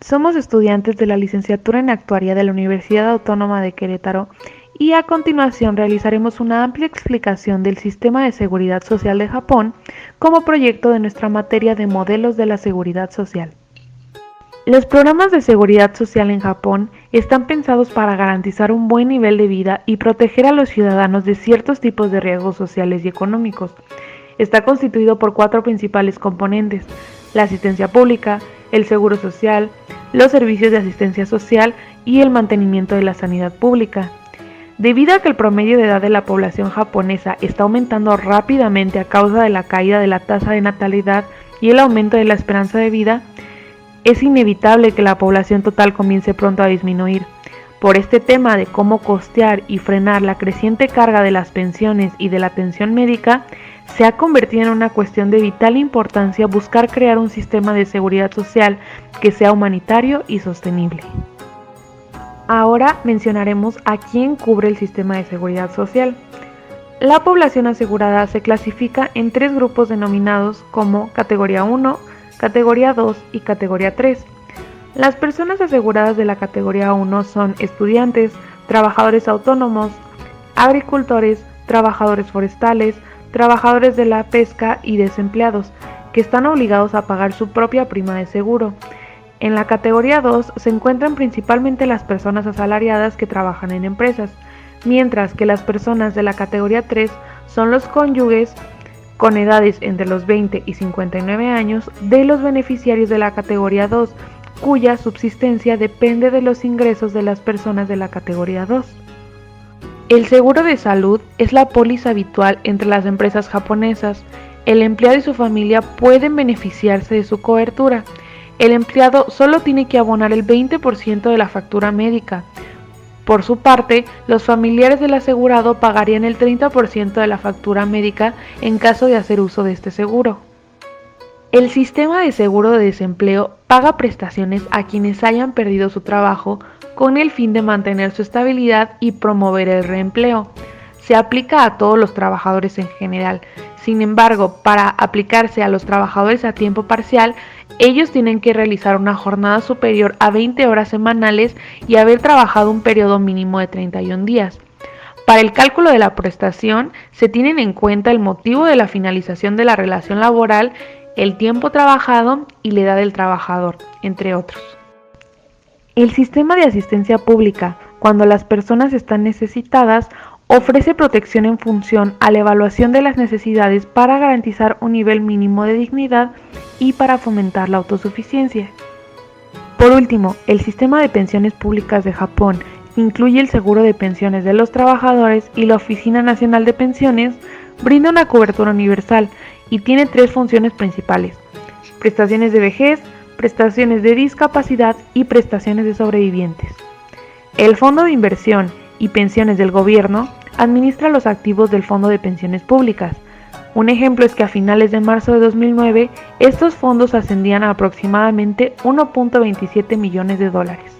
Somos estudiantes de la licenciatura en Actuaría de la Universidad Autónoma de Querétaro y a continuación realizaremos una amplia explicación del Sistema de Seguridad Social de Japón como proyecto de nuestra materia de modelos de la seguridad social. Los programas de seguridad social en Japón están pensados para garantizar un buen nivel de vida y proteger a los ciudadanos de ciertos tipos de riesgos sociales y económicos. Está constituido por 4 principales componentes: la asistencia pública, el seguro social, los servicios de asistencia social y el mantenimiento de la sanidad pública. Debido a que el promedio de edad de la población japonesa está aumentando rápidamente a causa de la caída de la tasa de natalidad y el aumento de la esperanza de vida, es inevitable que la población total comience pronto a disminuir. Por este tema de cómo costear y frenar la creciente carga de las pensiones y de la atención médica, se ha convertido en una cuestión de vital importancia buscar crear un sistema de seguridad social que sea humanitario y sostenible. Ahora mencionaremos a quién cubre el sistema de seguridad social. La población asegurada se clasifica en 3 grupos denominados como categoría 1, categoría 2 y categoría 3. Las personas aseguradas de la categoría 1 son estudiantes, trabajadores autónomos, agricultores, trabajadores forestales, trabajadores de la pesca y desempleados, que están obligados a pagar su propia prima de seguro. En la categoría 2 se encuentran principalmente las personas asalariadas que trabajan en empresas, mientras que las personas de la categoría 3 son los cónyuges con edades entre los 20 y 59 años de los beneficiarios de la categoría 2, cuya subsistencia depende de los ingresos de las personas de la categoría 2. El seguro de salud es la póliza habitual entre las empresas japonesas. El empleado y su familia pueden beneficiarse de su cobertura. El empleado solo tiene que abonar el 20% de la factura médica. Por su parte, los familiares del asegurado pagarían el 30% de la factura médica en caso de hacer uso de este seguro. El sistema de seguro de desempleo paga prestaciones a quienes hayan perdido su trabajo con el fin de mantener su estabilidad y promover el reempleo. Se aplica a todos los trabajadores en general. Sin embargo, para aplicarse a los trabajadores a tiempo parcial, ellos tienen que realizar una jornada superior a 20 horas semanales y haber trabajado un periodo mínimo de 31 días. Para el cálculo de la prestación, se tienen en cuenta el motivo de la finalización de la relación laboral, el tiempo trabajado y la edad del trabajador, entre otros. El sistema de asistencia pública, cuando las personas están necesitadas, ofrece protección en función a la evaluación de las necesidades para garantizar un nivel mínimo de dignidad y para fomentar la autosuficiencia. Por último, el sistema de pensiones públicas de Japón incluye el seguro de pensiones de los trabajadores y la Oficina Nacional de Pensiones brinda una cobertura universal y tiene 3 funciones principales: prestaciones de vejez, prestaciones de discapacidad y prestaciones de sobrevivientes. El Fondo de Inversión y Pensiones del Gobierno administra los activos del Fondo de Pensiones Públicas. Un ejemplo es que a finales de marzo de 2009, estos fondos ascendían a aproximadamente 1.27 millones de dólares.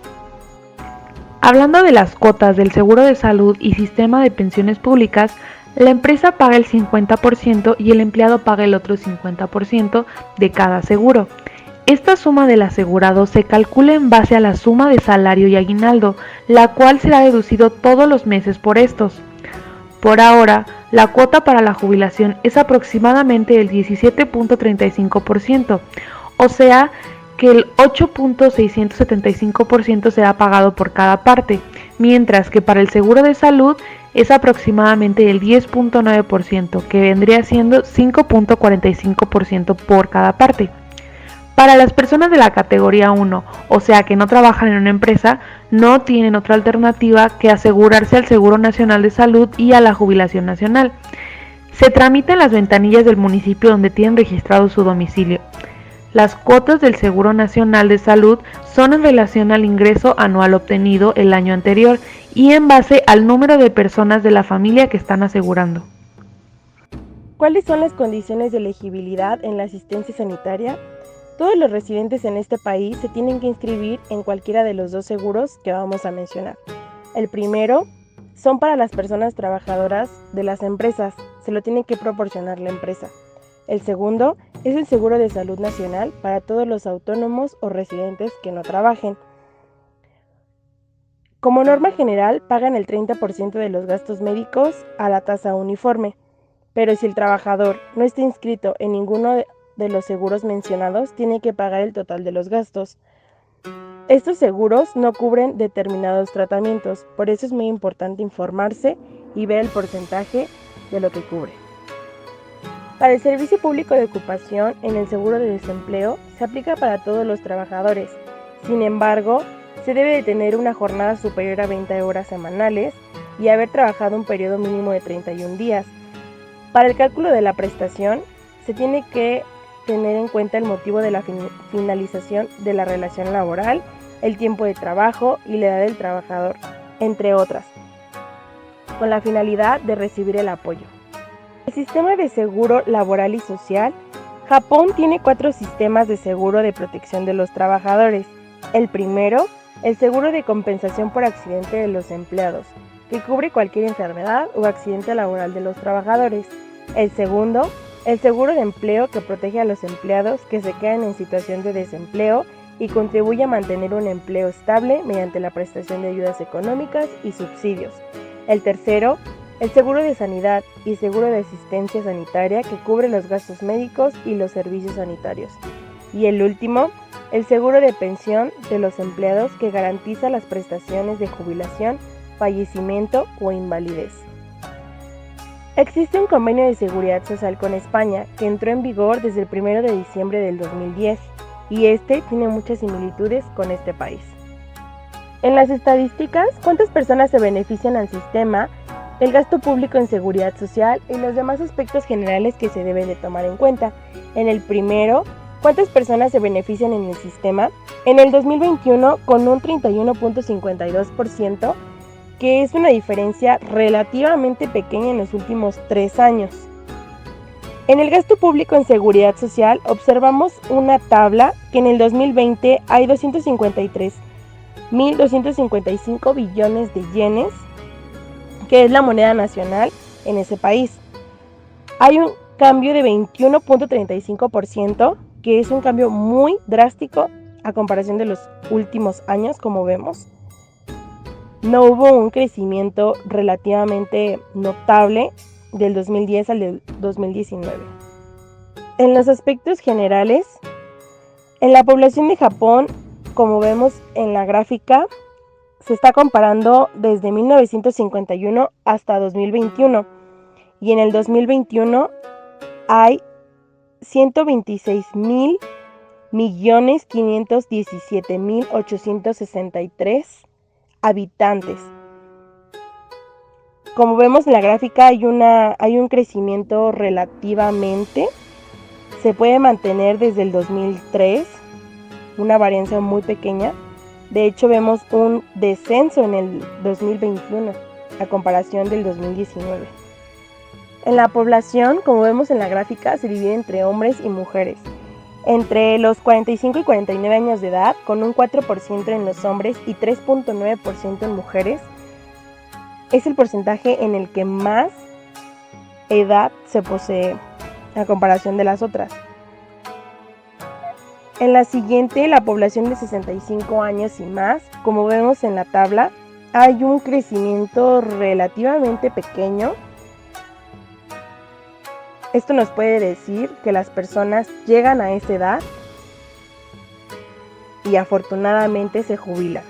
Hablando de las cuotas del seguro de salud y sistema de pensiones públicas, la empresa paga el 50% y el empleado paga el otro 50% de cada seguro. Esta suma del asegurado se calcula en base a la suma de salario y aguinaldo, la cual será deducido todos los meses por estos. Por ahora, la cuota para la jubilación es aproximadamente el 17.35%, o sea que el 8.675% será pagado por cada parte, mientras que para el seguro de salud es aproximadamente el 10.9%, que vendría siendo 5.45% por cada parte. Para las personas de la categoría 1, o sea que no trabajan en una empresa, no tienen otra alternativa que asegurarse al Seguro Nacional de Salud y a la Jubilación Nacional. Se tramita en las ventanillas del municipio donde tienen registrado su domicilio. Las cuotas del Seguro Nacional de Salud son en relación al ingreso anual obtenido el año anterior y en base al número de personas de la familia que están asegurando. ¿Cuáles son las condiciones de elegibilidad en la asistencia sanitaria? Todos los residentes en este país se tienen que inscribir en cualquiera de los 2 seguros que vamos a mencionar. El primero son para las personas trabajadoras de las empresas, se lo tiene que proporcionar la empresa. El segundo es el seguro de salud nacional para todos los autónomos o residentes que no trabajen. Como norma general, pagan el 30% de los gastos médicos a la tasa uniforme, pero si el trabajador no está inscrito en ninguno de los seguros mencionados, tiene que pagar el total de los gastos. Estos seguros no cubren determinados tratamientos, por eso es muy importante informarse y ver el porcentaje de lo que cubre. Para el Servicio Público de Ocupación, en el seguro de desempleo, se aplica para todos los trabajadores. Sin embargo, se debe de tener una jornada superior a 20 horas semanales y haber trabajado un periodo mínimo de 31 días. Para el cálculo de la prestación, se tiene que tener en cuenta el motivo de la finalización de la relación laboral, el tiempo de trabajo y la edad del trabajador, entre otras, con la finalidad de recibir el apoyo. El sistema de seguro laboral y social. Japón tiene 4 sistemas de seguro de protección de los trabajadores. El primero, el seguro de compensación por accidente de los empleados, que cubre cualquier enfermedad o accidente laboral de los trabajadores. El segundo, el seguro de empleo, que protege a los empleados que se quedan en situación de desempleo y contribuye a mantener un empleo estable mediante la prestación de ayudas económicas y subsidios. El tercero, el seguro de sanidad y seguro de asistencia sanitaria, que cubre los gastos médicos y los servicios sanitarios. Y el último, el seguro de pensión de los empleados, que garantiza las prestaciones de jubilación, fallecimiento o invalidez. Existe un convenio de seguridad social con España que entró en vigor desde el 1 de diciembre del 2010 y este tiene muchas similitudes con este país. En las estadísticas, ¿cuántas personas se benefician al sistema, el gasto público en seguridad social y los demás aspectos generales que se deben de tomar en cuenta? En el primero, ¿cuántas personas se benefician en el sistema? En el 2021, con un 31.52%, que es una diferencia relativamente pequeña en los últimos 3 años. En el gasto público en seguridad social observamos una tabla que en el 2020 hay 253.255 billones de yenes, que es la moneda nacional en ese país. Hay un cambio de 21.35%, que es un cambio muy drástico a comparación de los últimos años, como vemos. No hubo un crecimiento relativamente notable del 2010 al 2019. En los aspectos generales, en la población de Japón, como vemos en la gráfica, se está comparando desde 1951 hasta 2021 y en el 2021 hay 126.517.863 habitantes. Como vemos en la gráfica hay un crecimiento relativamente, se puede mantener desde el 2003, una variancia muy pequeña. De hecho, vemos un descenso en el 2021 a comparación del 2019. En la población, como vemos en la gráfica, se divide entre hombres y mujeres. Entre los 45 y 49 años de edad, con un 4% en los hombres y 3.9% en mujeres, es el porcentaje en el que más edad se posee a comparación de las otras. En la siguiente, la población de 65 años y más, como vemos en la tabla, hay un crecimiento relativamente pequeño. Esto nos puede decir que las personas llegan a esa edad y afortunadamente se jubilan.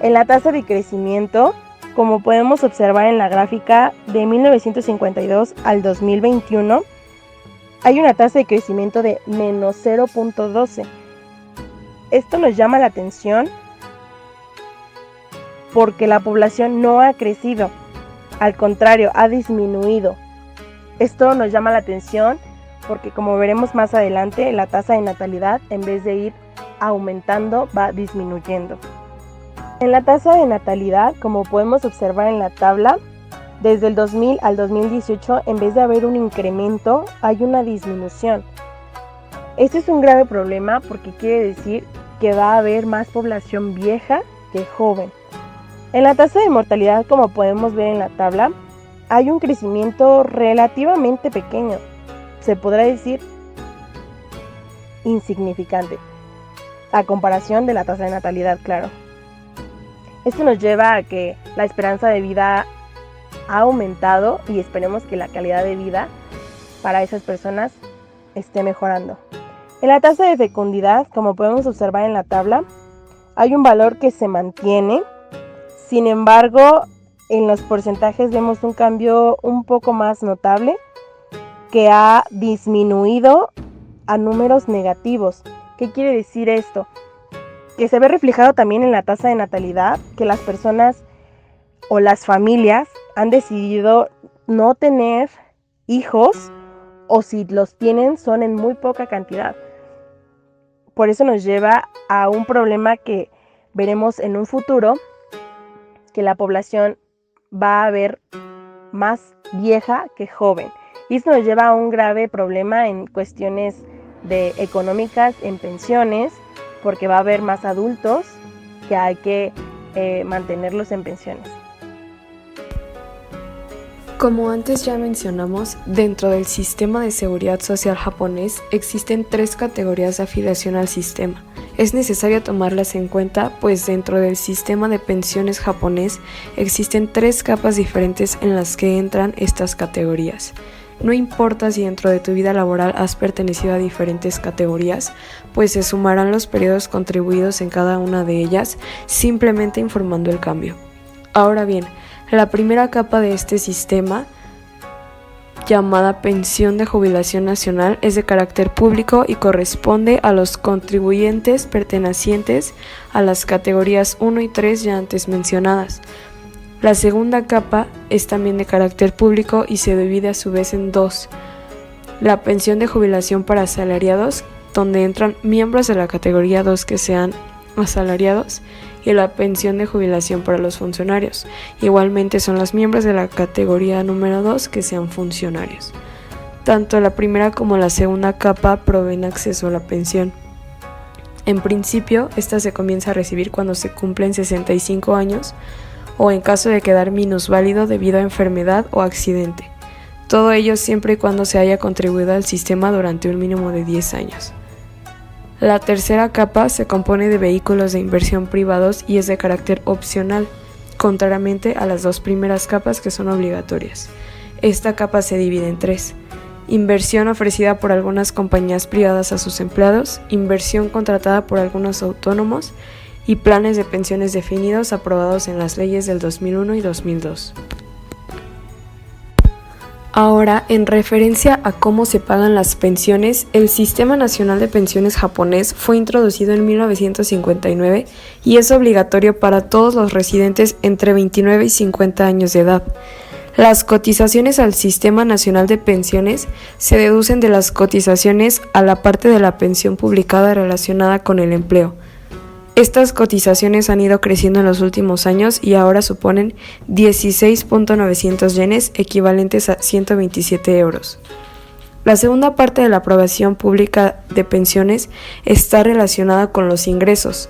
En la tasa de crecimiento, como podemos observar en la gráfica, de 1952 al 2021, hay una tasa de crecimiento de menos 0.12. Esto nos llama la atención porque la población no ha crecido, al contrario, ha disminuido. Esto nos llama la atención porque, como veremos más adelante, la tasa de natalidad, en vez de ir aumentando, va disminuyendo. En la tasa de natalidad, como podemos observar en la tabla, desde el 2000 al 2018, en vez de haber un incremento, hay una disminución. Este es un grave problema porque quiere decir que va a haber más población vieja que joven. En la tasa de mortalidad, como podemos ver en la tabla, hay un crecimiento relativamente pequeño. se podrá decir insignificante, a comparación de la tasa de natalidad, claro. Esto nos lleva a que la esperanza de vida ha aumentado y esperemos que la calidad de vida para esas personas esté mejorando. En la tasa de fecundidad, como podemos observar en la tabla, hay un valor que se mantiene. Sin embargo, en los porcentajes vemos un cambio un poco más notable que ha disminuido a números negativos. ¿Qué quiere decir esto? Que se ve reflejado también en la tasa de natalidad, que las personas o las familias han decidido no tener hijos, o si los tienen son en muy poca cantidad. Por eso nos lleva a un problema que veremos en un futuro, que la población va a ver más vieja que joven. Y esto nos lleva a un grave problema en cuestiones económicas, en pensiones, porque va a haber más adultos que hay que mantenerlos en pensiones. Como antes ya mencionamos, dentro del sistema de seguridad social japonés existen 3 categorías de afiliación al sistema. Es necesario tomarlas en cuenta, pues dentro del sistema de pensiones japonés existen 3 capas diferentes en las que entran estas categorías. No importa si dentro de tu vida laboral has pertenecido a diferentes categorías, pues se sumarán los periodos contribuidos en cada una de ellas, simplemente informando el cambio. Ahora bien, la primera capa de este sistema, llamada pensión de jubilación nacional, es de carácter público y corresponde a los contribuyentes pertenecientes a las categorías 1 y 3 ya antes mencionadas. La segunda capa es también de carácter público y se divide a su vez en 2. La pensión de jubilación para asalariados, donde entran miembros de la categoría 2 que sean asalariados, y la pensión de jubilación para los funcionarios. Igualmente son los miembros de la categoría número 2 que sean funcionarios. Tanto la primera como la segunda capa proveen acceso a la pensión. En principio, esta se comienza a recibir cuando se cumplen 65 años o en caso de quedar minusválido debido a enfermedad o accidente. Todo ello siempre y cuando se haya contribuido al sistema durante un mínimo de 10 años. La tercera capa se compone de vehículos de inversión privados y es de carácter opcional, contrariamente a las 2 primeras capas que son obligatorias. Esta capa se divide en 3. Inversión ofrecida por algunas compañías privadas a sus empleados, inversión contratada por algunos autónomos y planes de pensiones definidos aprobados en las leyes del 2001 y 2002. Ahora, en referencia a cómo se pagan las pensiones, el Sistema Nacional de Pensiones japonés fue introducido en 1959 y es obligatorio para todos los residentes entre 29 y 50 años de edad. Las cotizaciones al Sistema Nacional de Pensiones se deducen de las cotizaciones a la parte de la pensión publicada relacionada con el empleo. Estas cotizaciones han ido creciendo en los últimos años y ahora suponen 16.900 yenes, equivalentes a 127 euros. La segunda parte de la aprobación pública de pensiones está relacionada con los ingresos.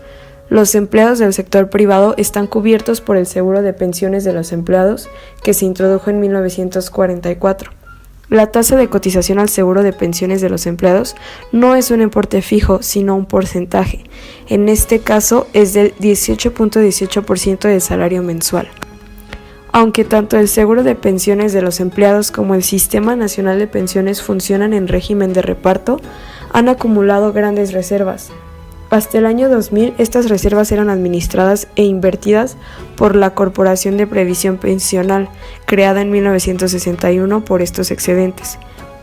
Los empleados del sector privado están cubiertos por el seguro de pensiones de los empleados, que se introdujo en 1944. La tasa de cotización al seguro de pensiones de los empleados no es un importe fijo, sino un porcentaje. En este caso es del 18.18% del salario mensual. Aunque tanto el seguro de pensiones de los empleados como el Sistema Nacional de Pensiones funcionan en régimen de reparto, han acumulado grandes reservas. Hasta el año 2000, estas reservas eran administradas e invertidas por la Corporación de Previsión Pensional, creada en 1961 por estos excedentes.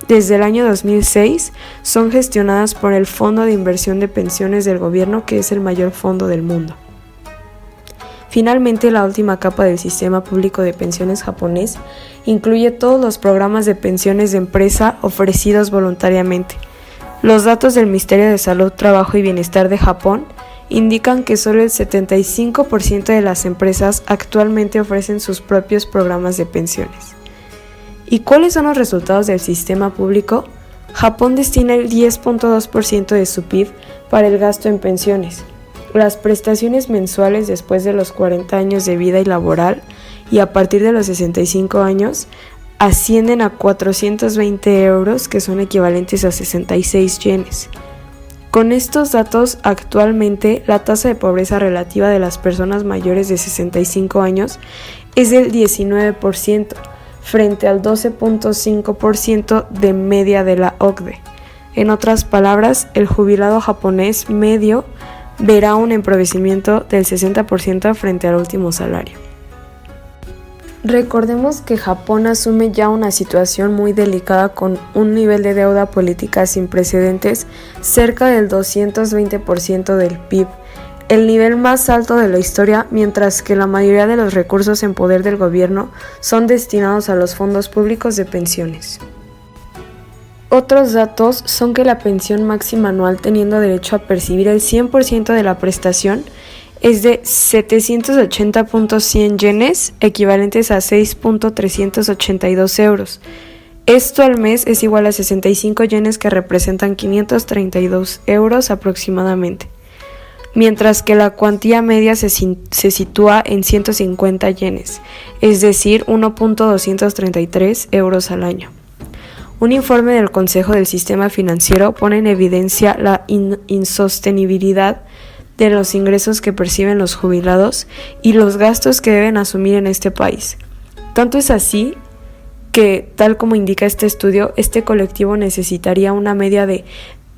Desde el año 2006, son gestionadas por el Fondo de Inversión de Pensiones del Gobierno, que es el mayor fondo del mundo. Finalmente, la última capa del sistema público de pensiones japonés incluye todos los programas de pensiones de empresa ofrecidos voluntariamente. Los datos del Ministerio de Salud, Trabajo y Bienestar de Japón indican que solo el 75% de las empresas actualmente ofrecen sus propios programas de pensiones. ¿Y cuáles son los resultados del sistema público? Japón destina el 10.2% de su PIB para el gasto en pensiones. Las prestaciones mensuales después de los 40 años de vida y laboral y a partir de los 65 años ascienden a 420 euros, que son equivalentes a 66 yenes. Con estos datos, actualmente la tasa de pobreza relativa de las personas mayores de 65 años es del 19%, frente al 12.5% de media de la OCDE. En otras palabras, el jubilado japonés medio verá un empobrecimiento del 60% frente al último salario. Recordemos que Japón asume ya una situación muy delicada con un nivel de deuda política sin precedentes cerca del 220% del PIB, el nivel más alto de la historia, mientras que la mayoría de los recursos en poder del gobierno son destinados a los fondos públicos de pensiones. Otros datos son que la pensión máxima anual, teniendo derecho a percibir el 100% de la prestación, es de 780.100 yenes, equivalentes a 6.382 euros. Esto al mes es igual a 65 yenes, que representan 532 euros aproximadamente, mientras que la cuantía media se sitúa en 150 yenes, es decir, 1.233 euros al año. Un informe del Consejo del Sistema Financiero pone en evidencia la insostenibilidad de los ingresos que perciben los jubilados y los gastos que deben asumir en este país. Tanto es así que, tal como indica este estudio, este colectivo necesitaría una media de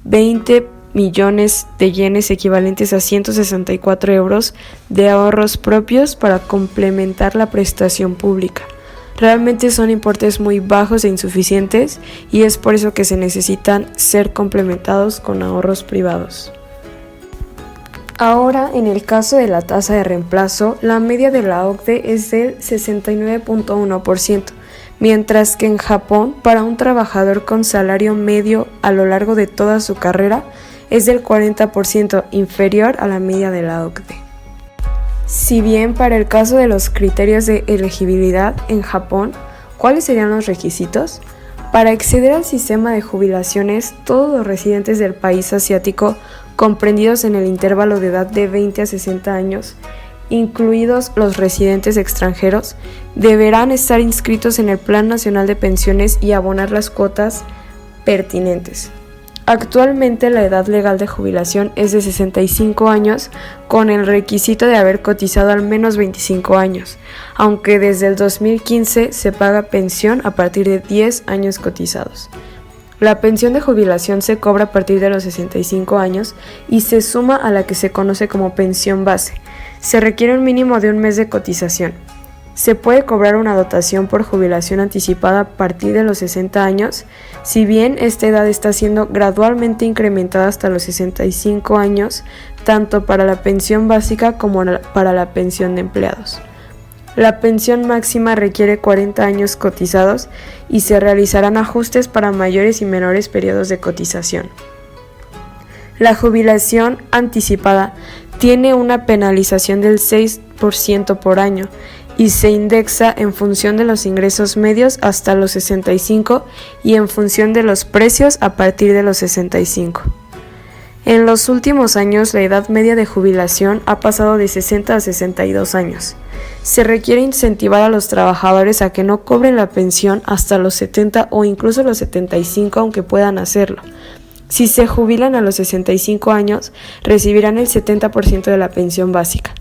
20 millones de yenes, equivalentes a 164 euros, de ahorros propios para complementar la prestación pública. Realmente son importes muy bajos e insuficientes, y es por eso que se necesitan ser complementados con ahorros privados. Ahora, en el caso de la tasa de reemplazo, la media de la OCDE es del 69.1%, mientras que en Japón, para un trabajador con salario medio a lo largo de toda su carrera, es del 40%, inferior a la media de la OCDE. Si bien para el caso de los criterios de elegibilidad en Japón, ¿cuáles serían los requisitos? Para acceder al sistema de jubilaciones, todos los residentes del país asiático comprendidos en el intervalo de edad de 20 a 60 años, incluidos los residentes extranjeros, deberán estar inscritos en el Plan Nacional de Pensiones y abonar las cuotas pertinentes. Actualmente la edad legal de jubilación es de 65 años, con el requisito de haber cotizado al menos 25 años, aunque desde el 2015 se paga pensión a partir de 10 años cotizados. La pensión de jubilación se cobra a partir de los 65 años y se suma a la que se conoce como pensión base. Se requiere un mínimo de un mes de cotización. Se puede cobrar una dotación por jubilación anticipada a partir de los 60 años, si bien esta edad está siendo gradualmente incrementada hasta los 65 años, tanto para la pensión básica como para la pensión de empleados. La pensión máxima requiere 40 años cotizados y se realizarán ajustes para mayores y menores periodos de cotización. La jubilación anticipada tiene una penalización del 6% por año y se indexa en función de los ingresos medios hasta los 65 y en función de los precios a partir de los 65. En los últimos años, la edad media de jubilación ha pasado de 60 a 62 años. Se requiere incentivar a los trabajadores a que no cobren la pensión hasta los 70 o incluso los 75, aunque puedan hacerlo. Si se jubilan a los 65 años, recibirán el 70% de la pensión básica.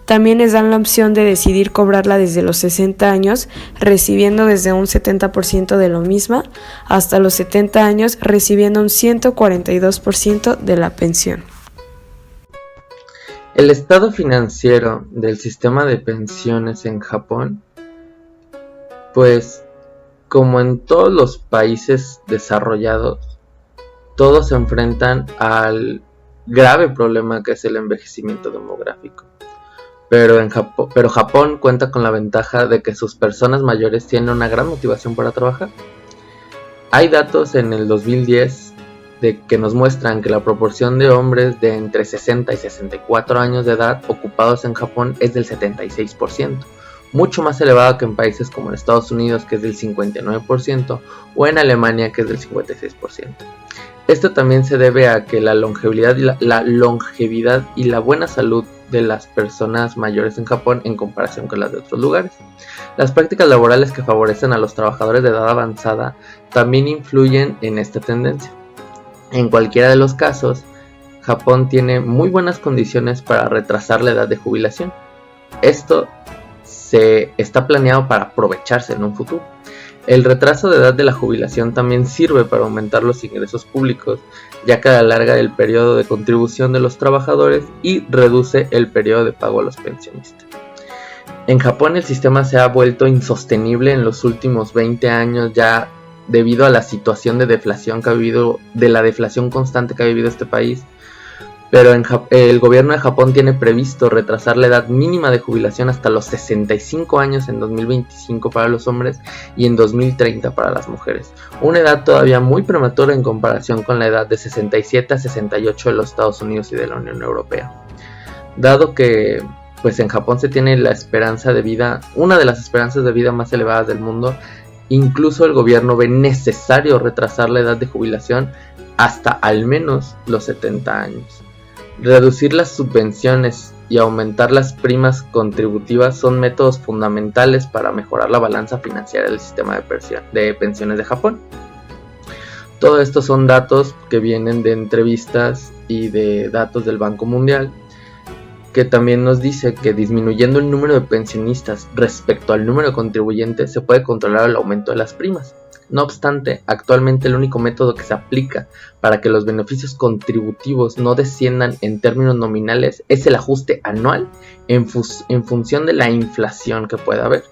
También les dan la opción de decidir cobrarla desde los 60 años, recibiendo desde un 70% de lo misma, hasta los 70 años, recibiendo un 142% de la pensión. El estado financiero del sistema de pensiones en Japón, pues como en todos los países desarrollados, todos se enfrentan al grave problema que es el envejecimiento demográfico. Pero Japón cuenta con la ventaja de que sus personas mayores tienen una gran motivación para trabajar. Hay datos en el 2010 que nos muestran que la proporción de hombres de entre 60 y 64 años de edad ocupados en Japón es del 76%, mucho más elevado que en países como en Estados Unidos, que es del 59%, o en Alemania, que es del 56%. Esto también se debe a que la longevidad y la buena salud de las personas mayores en Japón en comparación con las de otros lugares. Las prácticas laborales que favorecen a los trabajadores de edad avanzada también influyen en esta tendencia. En cualquiera de los casos, Japón tiene muy buenas condiciones para retrasar la edad de jubilación. Esto se está planeado para aprovecharse en un futuro. El retraso de edad de la jubilación también sirve para aumentar los ingresos públicos, ya que alarga el periodo de contribución de los trabajadores y reduce el periodo de pago a los pensionistas. En Japón el sistema se ha vuelto insostenible en los últimos 20 años ya debido a la situación de deflación la deflación constante que ha vivido este país. Pero el gobierno de Japón tiene previsto retrasar la edad mínima de jubilación hasta los 65 años en 2025 para los hombres y en 2030 para las mujeres. Una edad todavía muy prematura en comparación con la edad de 67 a 68 de los Estados Unidos y de la Unión Europea. Dado que pues en Japón se tiene la esperanza de vida, una de las esperanzas de vida más elevadas del mundo, incluso el gobierno ve necesario retrasar la edad de jubilación hasta al menos los 70 años. Reducir las subvenciones y aumentar las primas contributivas son métodos fundamentales para mejorar la balanza financiera del sistema de pensiones de Japón. Todo esto son datos que vienen de entrevistas y de datos del Banco Mundial, que también nos dice que disminuyendo el número de pensionistas respecto al número de contribuyentes se puede controlar el aumento de las primas. No obstante, actualmente el único método que se aplica para que los beneficios contributivos no desciendan en términos nominales es el ajuste anual en función de la inflación que pueda haber,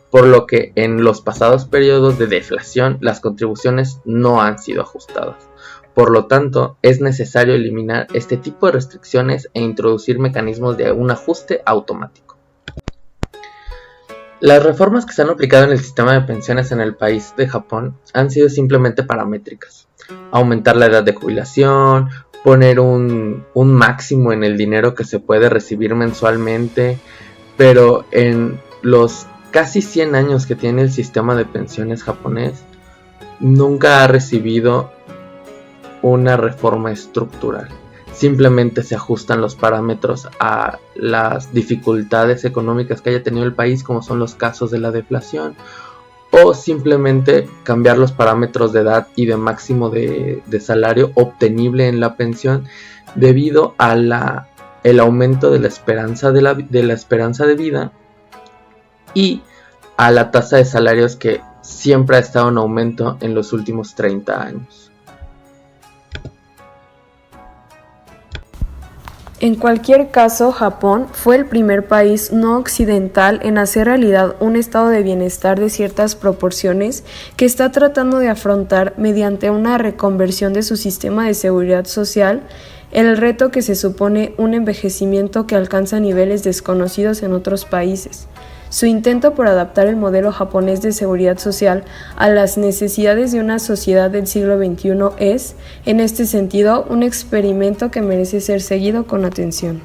por lo que en los pasados periodos de deflación las contribuciones no han sido ajustadas. Por lo tanto, es necesario eliminar este tipo de restricciones e introducir mecanismos de un ajuste automático. Las reformas que se han aplicado en el sistema de pensiones en el país de Japón han sido simplemente paramétricas. Aumentar la edad de jubilación, poner un máximo en el dinero que se puede recibir mensualmente, pero en los casi 100 años que tiene el sistema de pensiones japonés, nunca ha recibido una reforma estructural. Simplemente se ajustan los parámetros a las dificultades económicas que haya tenido el país, como son los casos de la deflación, o simplemente cambiar los parámetros de edad y de máximo de salario obtenible en la pensión debido a el aumento de la esperanza de vida y a la tasa de salarios que siempre ha estado en aumento en los últimos 30 años. En cualquier caso, Japón fue el primer país no occidental en hacer realidad un estado de bienestar de ciertas proporciones que está tratando de afrontar mediante una reconversión de su sistema de seguridad social el reto que se supone un envejecimiento que alcanza niveles desconocidos en otros países. Su intento por adaptar el modelo japonés de seguridad social a las necesidades de una sociedad del siglo XXI es, en este sentido, un experimento que merece ser seguido con atención.